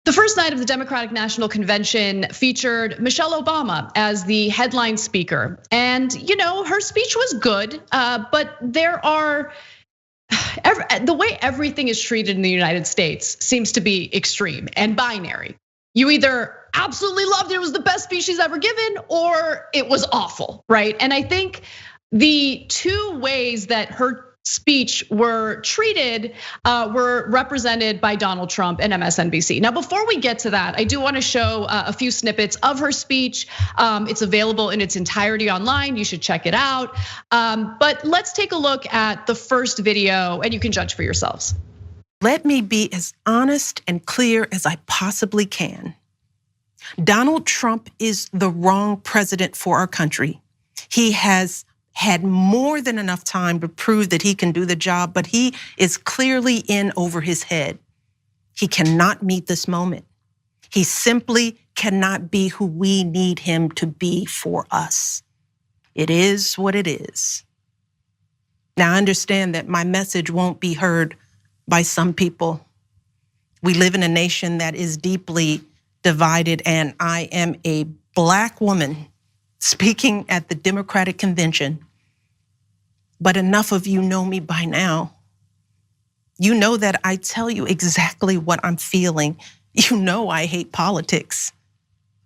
The first night of the Democratic National Convention featured Michelle Obama as the headline speaker. And her speech was good, but the way everything is treated in the United States seems to be extreme and binary. You either absolutely loved it, it was the best speech she's ever given, or it was awful, right? And I think the two ways that her speech were treated were represented by Donald Trump and MSNBC. Now, before we get to that, I do want to show a few snippets of her speech. It's available in its entirety online. You should check it out. But let's take a look at the first video and you can judge for yourselves. Let me be as honest and clear as I possibly can. Donald Trump is the wrong president for our country. He has had more than enough time to prove that he can do the job, but he is clearly in over his head. He cannot meet this moment. He simply cannot be who we need him to be for us. It is what it is. Now, I understand that my message won't be heard by some people. We live in a nation that is deeply divided, and I am a Black woman speaking at the Democratic Convention. But enough of you know me by now. You know that I tell you exactly what I'm feeling. You know I hate politics,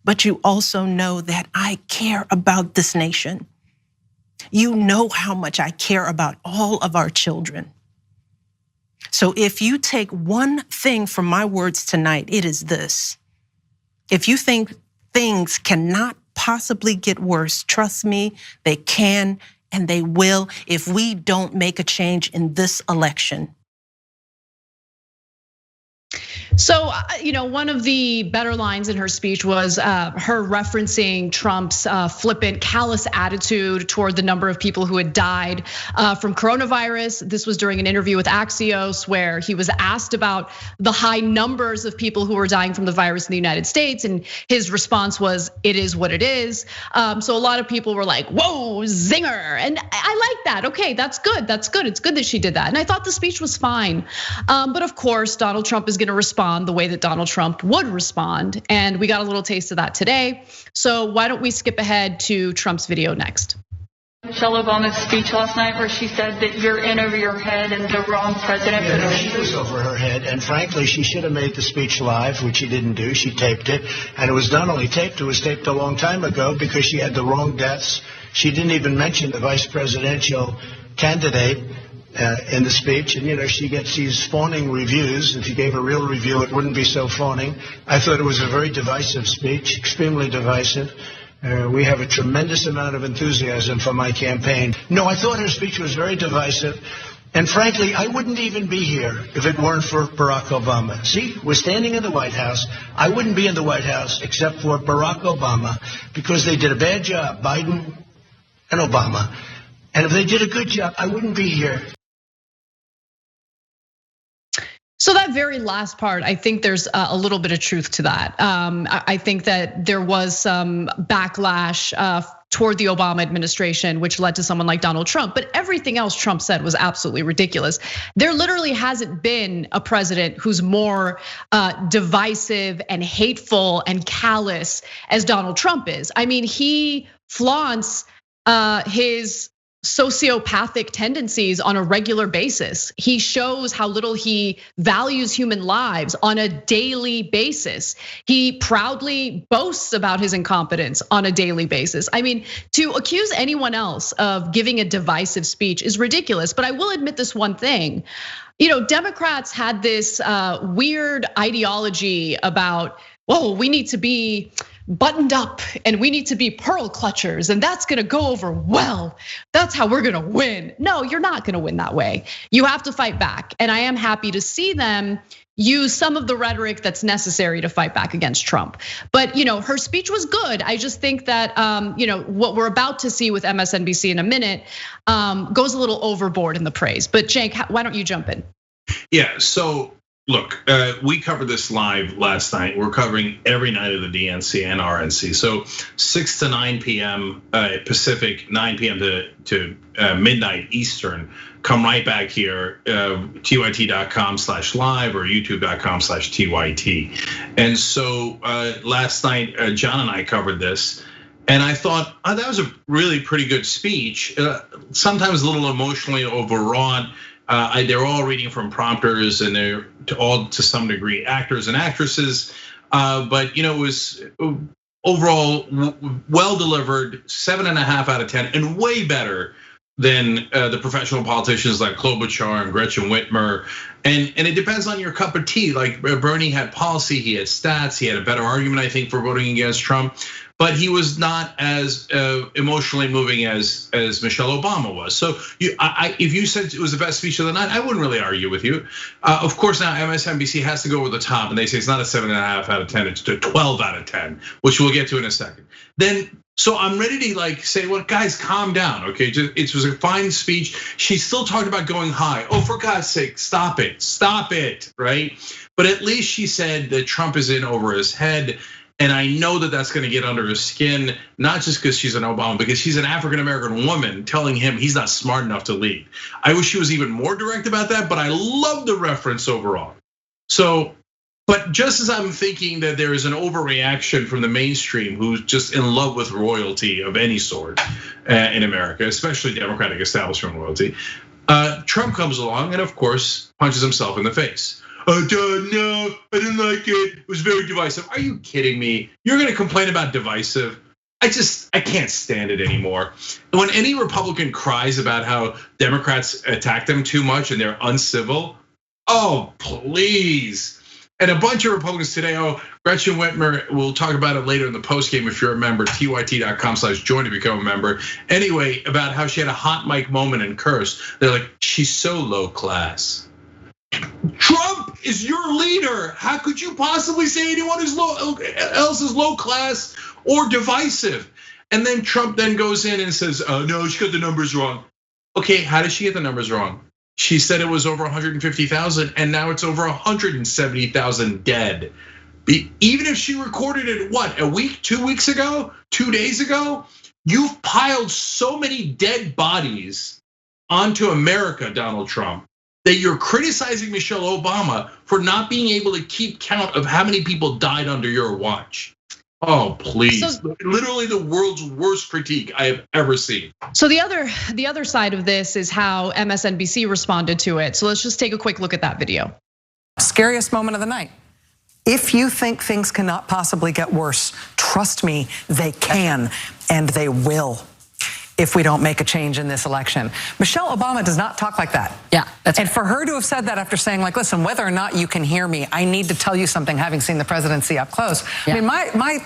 but you also know that I care about this nation. You know how much I care about all of our children. So if you take one thing from my words tonight, it is this. If you think things cannot possibly get worse, trust me, they can and they will if we don't make a change in this election. So, one of the better lines in her speech was her referencing Trump's flippant, callous attitude toward the number of people who had died from coronavirus. This was during an interview with Axios where he was asked about the high numbers of people who were dying from the virus in the United States. And his response was, it is what it is. So a lot of people were like, whoa, zinger. And I like that. Okay, that's good. That's good. It's good that she did that. And I thought the speech was fine. But of course, Donald Trump is going to respond the way that Donald Trump would respond. And we got a little taste of that today. So why don't we skip ahead to Trump's video next? Michelle Obama's speech last night where she said that you're in over your head and the wrong president. Yeah, no, she was over her head. And frankly, she should have made the speech live, which she didn't do. She taped it. And it was not only taped, it was taped a long time ago because she had the wrong deaths. She didn't even mention the vice presidential candidate in the speech, and she gets these fawning reviews. If you gave a real review, it wouldn't be so fawning. I thought it was a very divisive speech, extremely divisive. We have a tremendous amount of enthusiasm for my campaign. No, I thought her speech was very divisive. And frankly, I wouldn't even be here if it weren't for Barack Obama. See, we're standing in the White House. I wouldn't be in the White House except for Barack Obama because they did a bad job, Biden and Obama. And if they did a good job, I wouldn't be here. So that very last part, I think there's a little bit of truth to that. I think that there was some backlash toward the Obama administration, which led to someone like Donald Trump. But everything else Trump said was absolutely ridiculous. There literally hasn't been a president who's more divisive and hateful and callous as Donald Trump is. I mean, he flaunts his sociopathic tendencies on a regular basis. He shows how little he values human lives on a daily basis. He proudly boasts about his incompetence on a daily basis. I mean, to accuse anyone else of giving a divisive speech is ridiculous, but I will admit this one thing. Democrats had this weird ideology about, whoa, we need to be buttoned up and we need to be pearl clutchers and that's gonna go over well. That's how we're gonna win. No, you're not gonna win that way. You have to fight back. And I am happy to see them use some of the rhetoric that's necessary to fight back against Trump. But her speech was good. I just think that what we're about to see with MSNBC in a minute goes a little overboard in the praise. But Cenk, why don't you jump in? Yeah, so look, we covered this live last night. We're covering every night of the DNC and RNC. So 6 to 9 p.m. Pacific, 9 p.m. to midnight Eastern. Come right back here, tyt.com/live or youtube.com/tyt. And so last night, John and I covered this. And I thought, oh, that was a really pretty good speech. Sometimes a little emotionally overwrought. They're all reading from prompters, and they're all to some degree actors and actresses. But it was overall well delivered, 7.5 out of 10, and way better than the professional politicians like Klobuchar and Gretchen Whitmer. And it depends on your cup of tea. Like Bernie had policy, he had stats, he had a better argument, I think, for voting against Trump. But he was not as emotionally moving as Michelle Obama was. So if you said it was the best speech of the night, I wouldn't really argue with you. Of course, now MSNBC has to go over the top, and they say it's not a 7.5 out of 10, it's a 12 out of 10, which we'll get to in a second. So I'm ready to say, well, guys, calm down, okay? It was a fine speech. She still talked about going high. Oh, for God's sake, stop it, right? But at least she said that Trump is in over his head. And I know that that's going to get under his skin, not just because she's an Obama, because she's an African-American woman telling him he's not smart enough to lead. I wish she was even more direct about that, but I love the reference overall. So, but just as I'm thinking that there is an overreaction from the mainstream who's just in love with royalty of any sort in America, especially Democratic establishment royalty, Trump comes along and of course punches himself in the face. No, I didn't like it. It was very divisive. Are you kidding me? You're gonna complain about divisive? I can't stand it anymore. When any Republican cries about how Democrats attack them too much and they're uncivil, oh, please. And a bunch of Republicans today, Gretchen Whitmer, we'll talk about it later in the post game if you're a member, tyt.com/join to become a member. Anyway, about how she had a hot mic moment and cursed. They're like, she's so low class. Trump is your leader. How could you possibly say anyone else is low class or divisive? And then Trump then goes in and says, no, she got the numbers wrong. Okay, how did she get the numbers wrong? She said it was over 150,000 and now it's over 170,000 dead. Even if she recorded it, a week, 2 weeks ago, 2 days ago, you've piled so many dead bodies onto America, Donald Trump, that you're criticizing Michelle Obama for not being able to keep count of how many people died under your watch. Oh, please. So, literally the world's worst critique I have ever seen. So the other side of this is how MSNBC responded to it. So let's just take a quick look at that video. Scariest moment of the night. If you think things cannot possibly get worse, trust me, they can and they will. If we don't make a change in this election. Michelle Obama does not talk like that. Yeah, that's and for her to have said that after saying like, listen, whether or not you can hear me, I need to tell you something having seen the presidency up close. Yeah. I mean,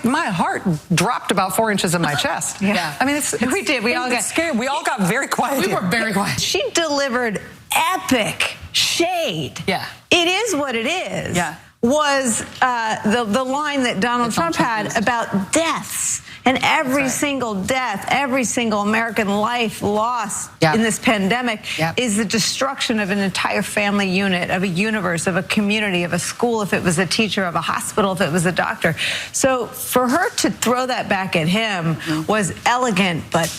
my heart dropped about 4 inches in my chest. Yeah. I mean, we did. We all got scared. We all got very quiet. We were very quiet. She delivered epic shade. Yeah. It is what it is. Yeah. Was the line that Donald Trump had about deaths. And every single death, every single American life lost in this pandemic is the destruction of an entire family unit, of a universe, of a community, of a school, if it was a teacher, of a hospital, if it was a doctor. So for her to throw that back at him was elegant, but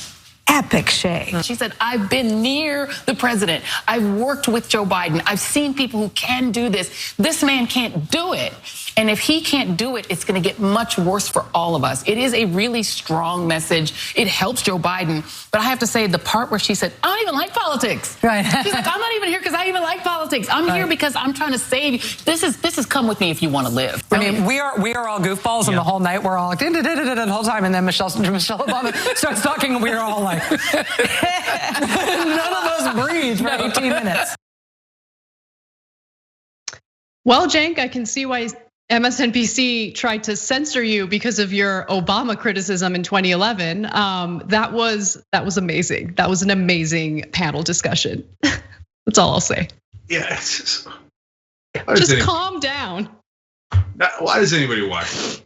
epic shade. She said, I've been near the president. I've worked with Joe Biden. I've seen people who can do this. This man can't do it. And if he can't do it, it's gonna get much worse for all of us. It is a really strong message. It helps Joe Biden. But I have to say, the part where she said, I don't even like politics. Right. She's like, I'm not even here because I even like politics. I'm here because I'm trying to save you. This is come with me if you want to live. I mean, we are all goofballs, and the whole night we're all like, the whole time, and then Michelle Obama starts talking, and we're all like, none of us breathe for 18 minutes. Well, Cenk, I can see why MSNBC tried to censor you because of your Obama criticism in 2011. That was amazing. That was an amazing panel discussion. That's all I'll say. Yeah, just calm down. Why does anybody watch?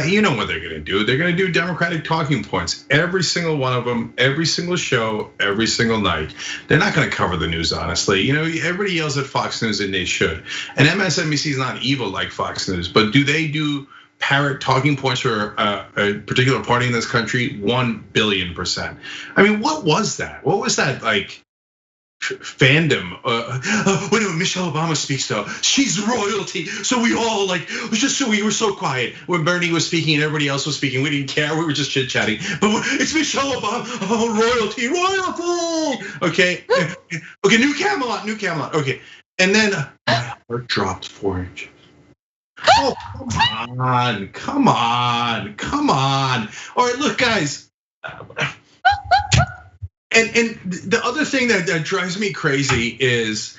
You know what they're gonna do. They're gonna do Democratic talking points, every single one of them, every single show, every single night. They're not gonna cover the news, honestly. Everybody yells at Fox News, and they should. And MSNBC is not evil like Fox News, but do they do parrot talking points for a particular party in this country? 1 billion%. I mean, what was that? What was that like? Fandom. When Michelle Obama speaks, though, she's royalty. So we all we were so quiet when Bernie was speaking and everybody else was speaking. We didn't care. We were just chit chatting. But it's Michelle Obama. Oh, royalty. Okay. Okay. New Camelot. Okay. And then my heart dropped 4 inches. Oh, come on. All right, look, guys. And the other thing that drives me crazy is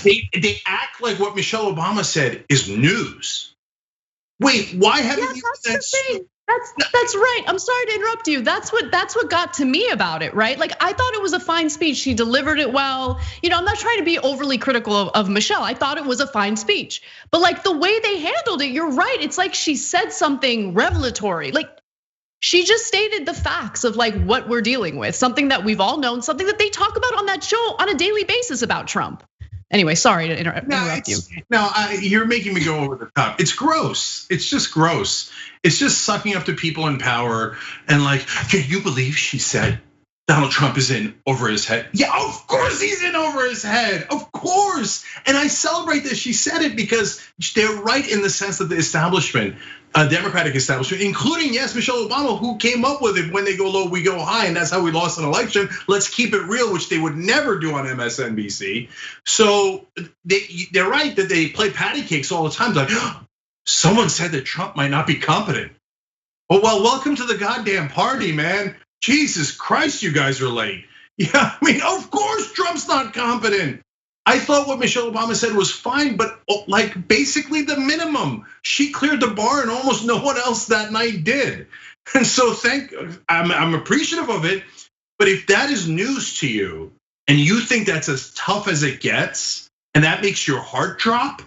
they act like what Michelle Obama said is news. Wait, why haven't you? That's the thing. That's right. I'm sorry to interrupt you. That's what got to me about it, right? Like, I thought it was a fine speech. She delivered it well. I'm not trying to be overly critical of Michelle. I thought it was a fine speech, but like the way they handled it, you're right. It's like she said something revelatory. Like, she just stated the facts of like what we're dealing with, something that we've all known, something that they talk about on that show on a daily basis about Trump. Anyway, sorry to interrupt you. No, you're making me go over the top. It's gross. It's just gross. It's just sucking up to people in power and like, can you believe she said Donald Trump is in over his head? Yeah, of course he's in over his head. Of course. And I celebrate that she said it because they're right in the sense that the establishment, Democratic establishment, including, yes, Michelle Obama, who came up with it, when they go low, we go high, and that's how we lost an election. Let's keep it real, which they would never do on MSNBC. So they're right that they play patty cakes all the time. Like, someone said that Trump might not be competent. Oh, well, welcome to the goddamn party, man. Jesus Christ, you guys are late. Yeah, I mean, of course Trump's not competent. I thought what Michelle Obama said was fine, but like basically the minimum. She cleared the bar and almost no one else that night did. And so I'm appreciative of it, but if that is news to you and you think that's as tough as it gets and that makes your heart drop,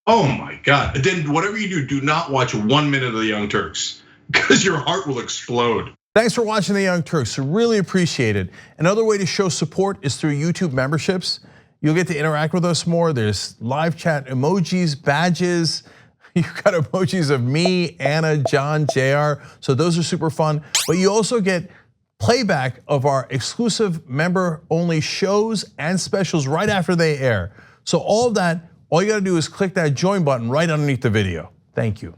oh my God. Then whatever you do not watch 1 minute of the Young Turks because your heart will explode. Thanks for watching the Young Turks, really appreciate it. Another way to show support is through YouTube memberships. You'll get to interact with us more. There's live chat emojis, badges. You've got emojis of me, Anna, John, JR. So those are super fun. But you also get playback of our exclusive member-only shows and specials right after they air. So all of that, all you gotta do is click that join button right underneath the video. Thank you.